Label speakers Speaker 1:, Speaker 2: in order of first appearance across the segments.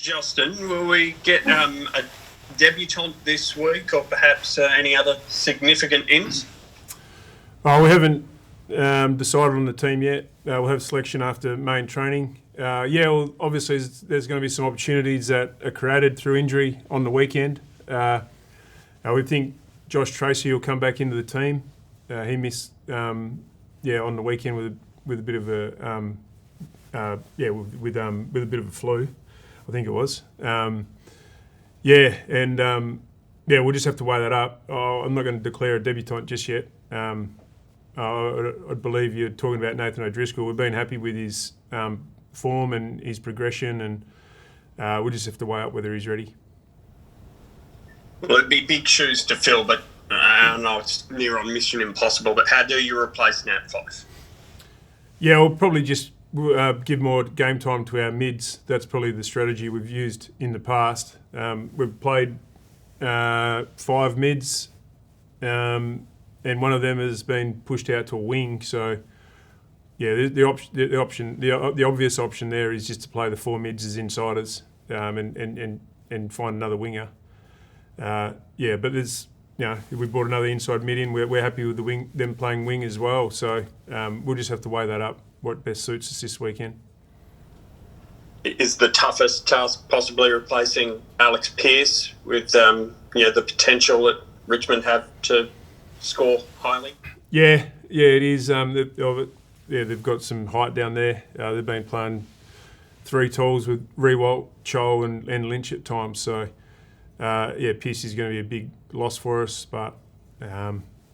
Speaker 1: Justin, will we get a debutant this week, or perhaps any other significant ins?
Speaker 2: We haven't decided on the team yet. We'll have selection after main training. Well, obviously there's going to be some opportunities that are created through injury on the weekend. We think Josh Tracy will come back into the team. He missed, on the weekend with a bit of a with a bit of a flu, I think it was. We'll just have to weigh that up. I'm not going to declare a debutant just yet. I believe you're talking about Nathan O'Driscoll. We've been happy with his form and his progression, and we'll just have to weigh up whether he's ready.
Speaker 1: Well, it'd be big shoes to fill, but I know it's near on mission impossible. But how do you replace Nat Fox?
Speaker 2: Yeah, we'll probably just give more game time to our mids. That's probably the strategy we've used in the past. We've played 5 mids, and one of them has been pushed out to a wing. So, yeah, the obvious option there is just to play the 4 mids as insiders, and find another winger. But there's, if we brought another inside mid in, we're happy with them playing wing as well. So we'll just have to weigh that up, what best suits us this weekend.
Speaker 1: Is the toughest task possibly replacing Alex Pearce with the potential that Richmond have to score highly?
Speaker 2: Yeah, it is. They've got some height down there. They've been playing 3 talls with Rewalt, Chol and Lynch at times. So, Pearce is going to be a big loss for us. But,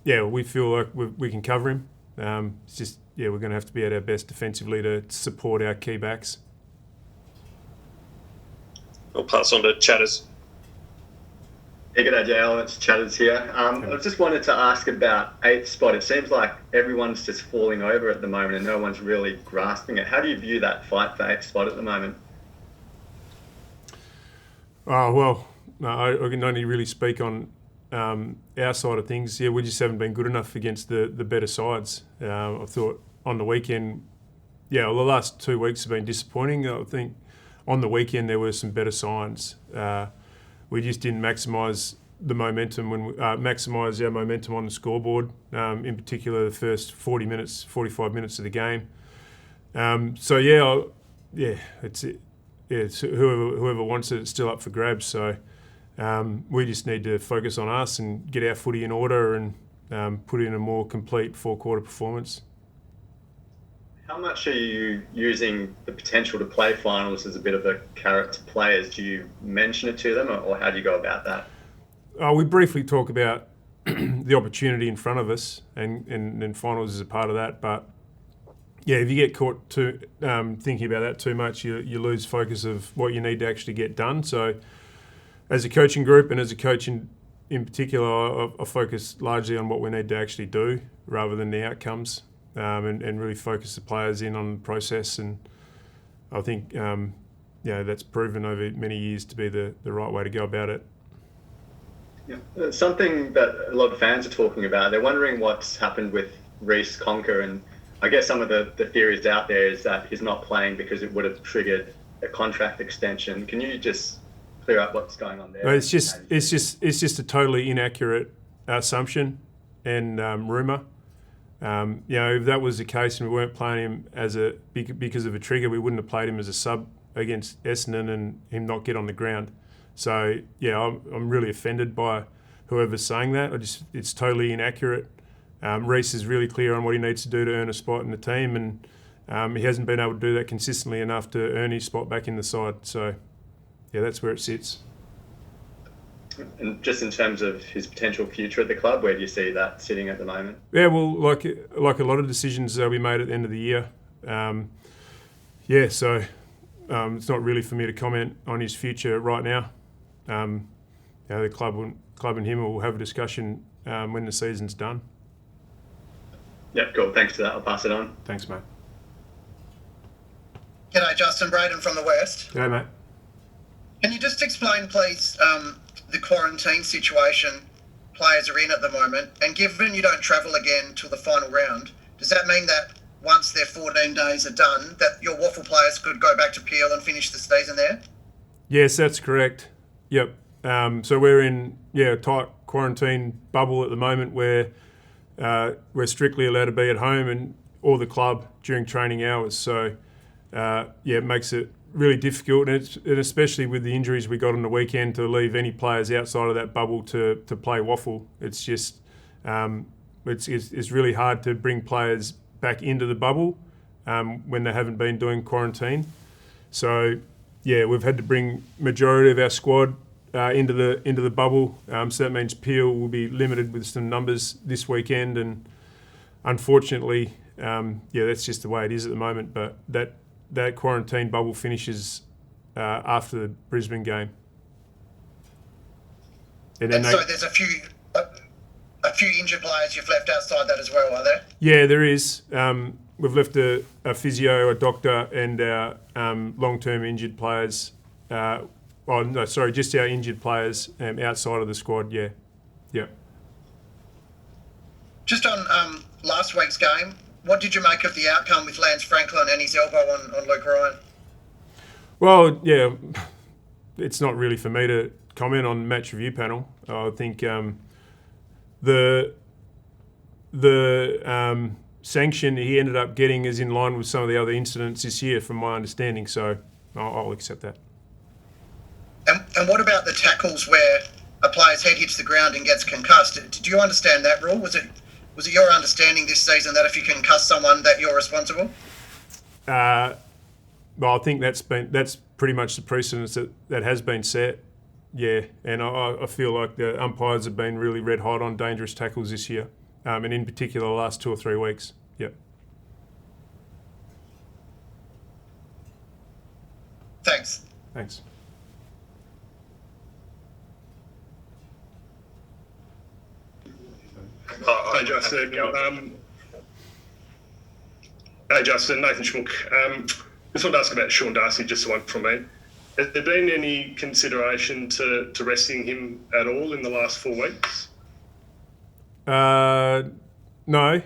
Speaker 2: we feel like we can cover him. It's just, we're going to have to be at our best defensively to support our key backs.
Speaker 1: I'll pass on to Chatters.
Speaker 3: Hey, g'day, JL. It's Chatters here. I just wanted to ask about 8th spot. It seems like everyone's just falling over at the moment and no one's really grasping it. How do you view that fight for 8th spot at the moment?
Speaker 2: I can only really speak on our side of things. Yeah, we just haven't been good enough against the better sides. I thought on the weekend, the last 2 weeks have been disappointing. I think on the weekend there were some better signs. We just didn't maximise the momentum maximise our momentum on the scoreboard. In particular, the first 45 minutes of the game. It's it. Yeah, it's whoever wants it, it's still up for grabs. So we just need to focus on us and get our footy in order and put in a more complete 4-quarter performance.
Speaker 3: How much are you using the potential to play finals as a bit of a carrot to players? Do you mention it to them, or how do you go about that?
Speaker 2: We briefly talk about the opportunity in front of us, and finals is a part of that. But if you get caught thinking about that too much, you lose focus of what you need to actually get done. So, as a coaching group and as a coach in particular, I focus largely on what we need to actually do rather than the outcomes. And really focus the players in on the process, and I think that's proven over many years to be the right way to go about it.
Speaker 3: Yeah. Something that a lot of fans are talking about, they're wondering what's happened with Rhyce Conker, and I guess some of the theories out there is that he's not playing because it would have triggered a contract extension. Can you just clear up what's going on there?
Speaker 2: Well, it's just a totally inaccurate assumption and rumour. If that was the case and we weren't playing him because of a trigger, we wouldn't have played him as a sub against Essendon and him not get on the ground. So I'm really offended by whoever's saying that. It's totally inaccurate. Rhyce is really clear on what he needs to do to earn a spot in the team, and he hasn't been able to do that consistently enough to earn his spot back in the side. So that's where it sits.
Speaker 3: And just in terms of his potential future at the club, where do you see that sitting at the moment?
Speaker 2: Yeah, well, like a lot of decisions we made at the end of the year. It's not really for me to comment on his future right now. The club and him will have a discussion when the season's done.
Speaker 3: Yeah, cool. Thanks for that. I'll pass it on.
Speaker 2: Thanks, mate.
Speaker 4: G'day, Justin. Braden from the West.
Speaker 2: G'day, mate.
Speaker 4: Can you just explain, please, the quarantine situation players are in at the moment, and given you don't travel again till the final round, does that mean that once their 14 days are done, that your Waffle players could go back to Peel and finish the season there?
Speaker 2: Yes, that's correct. Yep. So we're in a tight quarantine bubble at the moment where we're strictly allowed to be at home or the club during training hours. So it makes it really difficult, and especially with the injuries we got on the weekend, to leave any players outside of that bubble to play waffle. It's just it's really hard to bring players back into the bubble when they haven't been doing quarantine. So we've had to bring majority of our squad into the bubble. So that means Peel will be limited with some numbers this weekend, and unfortunately, that's just the way it is at the moment. But that quarantine bubble finishes after the Brisbane game.
Speaker 4: And so there's a few injured players you've left outside that as well, are there?
Speaker 2: Yeah, there is. We've left a physio, a doctor, and our long-term injured players. Just our injured players outside of the squad. Yeah.
Speaker 4: Just on last week's game, what did you make of the outcome with Lance Franklin and his elbow on Luke Ryan?
Speaker 2: Well, it's not really for me to comment on match review panel. I think the sanction he ended up getting is in line with some of the other incidents this year, from my understanding. So I'll accept that.
Speaker 4: And what about the tackles where a player's head hits the ground and gets concussed? Did you understand that rule? Was it your understanding this season that if you concuss someone that you're responsible?
Speaker 2: Well, I think that's pretty much the precedence that has been set. Yeah, and I feel like the umpires have been really red hot on dangerous tackles this year, and in particular the last 2 or 3 weeks. Yep.
Speaker 4: Thanks.
Speaker 5: Hi, Justin. Nathan Schmuck. Just wanted to ask about Sean Darcy, just one from me. Has there been any consideration to resting him at all in the last 4 weeks?
Speaker 2: No.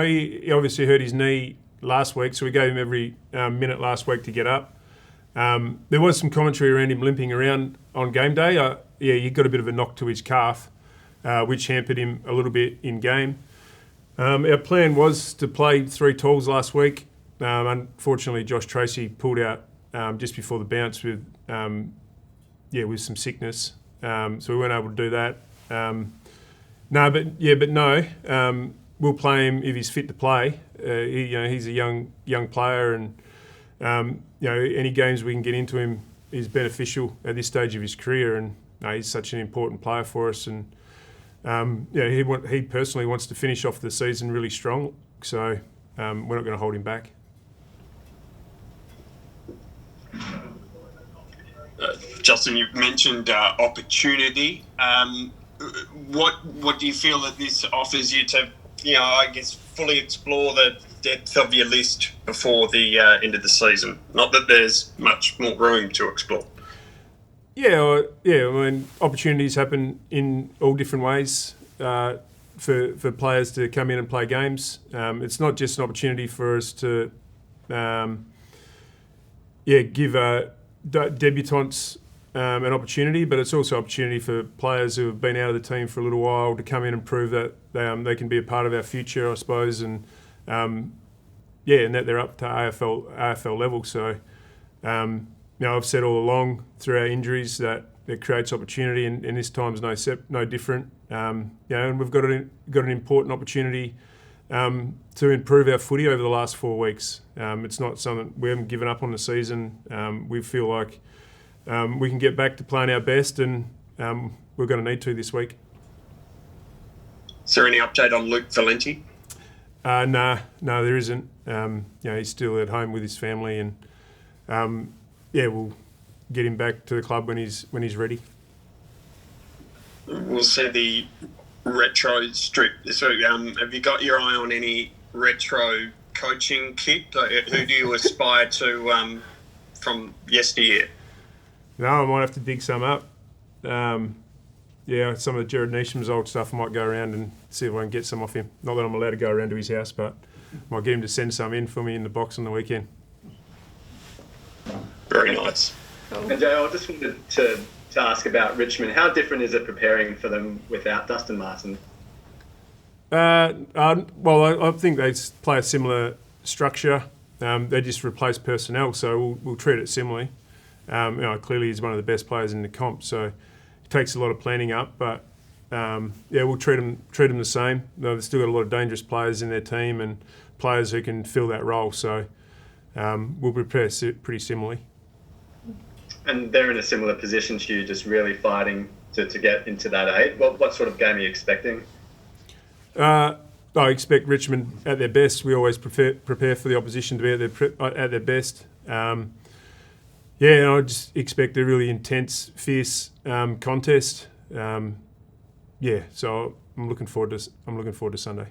Speaker 2: He obviously hurt his knee last week, so we gave him every minute last week to get up. There was some commentary around him limping around on game day. He got a bit of a knock to his calf, which hampered him a little bit in game. Our plan was to play 3 talls last week. Unfortunately, Josh Tracy pulled out just before the bounce with some sickness, so we weren't able to do that. We'll play him if he's fit to play. He's a young player, and any games we can get into him is beneficial at this stage of his career, and he's such an important player for us. And he personally wants to finish off the season really strong, so we're not going to hold him back.
Speaker 1: Justin, you mentioned opportunity. What do you feel that this offers you to, fully explore the depth of your list before the end of the season? Not that there's much more room to explore.
Speaker 2: I mean, opportunities happen in all different ways for players to come in and play games. It's not just an opportunity for us to give debutants an opportunity, but it's also an opportunity for players who have been out of the team for a little while to come in and prove that they can be a part of our future, I suppose, and and that they're up to AFL level. So, I've said all along through our injuries that it creates opportunity, and this time's no different. And we've got an important opportunity to improve our footy over the last 4 weeks. It's not something we haven't given up on the season. We feel like we can get back to playing our best, and we're going to need to this week.
Speaker 1: Is there any update on Luke Valenti?
Speaker 2: No, there isn't. He's still at home with his family, and we'll get him back to the club when he's ready.
Speaker 1: We'll see the retro strip. So, have you got your eye on any retro coaching kit? Who do you aspire to from yesteryear?
Speaker 2: No, I might have to dig some up. Some of the Jared Neesham's old stuff I might go around and see if I can get some off him. Not that I'm allowed to go around to his house, but I might get him to send some in for me in the box on the weekend.
Speaker 1: Very nice.
Speaker 3: And Joe, I just wanted to ask about Richmond. How different is it preparing for them without Dustin Martin?
Speaker 2: Well, I think they play a similar structure. They just replace personnel, so we'll treat it similarly. Clearly he's one of the best players in the comp, so it takes a lot of planning up. But we'll treat them the same. They've still got a lot of dangerous players in their team and players who can fill that role. So we'll prepare pretty similarly. And
Speaker 3: they're in a similar position to you, just really fighting to get into that 8. What sort of game are you expecting?
Speaker 2: I expect Richmond at their best. We always prepare for the opposition to be at their best. I just expect a really intense, fierce contest. So I'm looking forward to Sunday.